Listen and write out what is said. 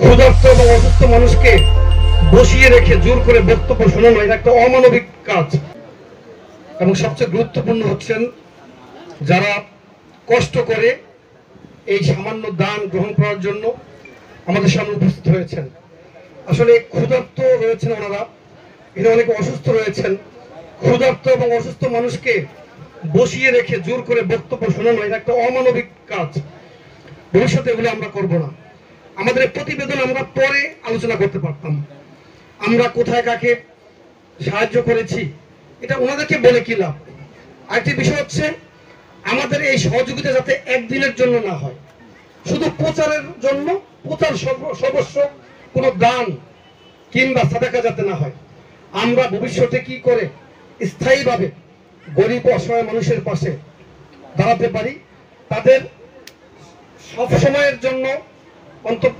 ক্ষুধার্ত এবং অসুস্থ মানুষকে বসিয়ে রেখে জোর করে বক্তব্য শোনানো এটা একটা অমানবিক কাজ। এবং সবচেয়ে গুরুত্বপূর্ণ হচ্ছেন যারা কষ্ট করে এই সামান্য দান গ্রহণ করার জন্য আমাদের সামনে উপস্থিত হয়েছেন। আসলে ক্ষুধার্ত রয়েছেন ওনারা, এরা অনেকে অসুস্থ রয়েছেন। ক্ষুধার্ত এবং অসুস্থ মানুষকে বসিয়ে রেখে জোর করে বক্তব্য শোনানো এটা একটা অমানবিক কাজ। ভবিষ্যতে এগুলো আমরা করব না। আমাদের প্রতিবেদন আমরা পরে আলোচনা করতে পারতাম, আমরা কোথায় কাকে সাহায্য করেছি এটা ওনাদেরকে বলে কি লাভ। আরেকটি বিষয় হচ্ছে আমাদের এই সহযোগিতা যাতে একদিনের জন্য না হয়, শুধু প্রচারের জন্য, প্রচার সর্বস্ব কোনো দান কিংবা সাদাকা যাতে না হয়। আমরা ভবিষ্যতে কি করে স্থায়ীভাবে গরিব অসহায় মানুষের পাশে দাঁড়াতে পারি, তাদের সব সময়ের জন্য অন্তত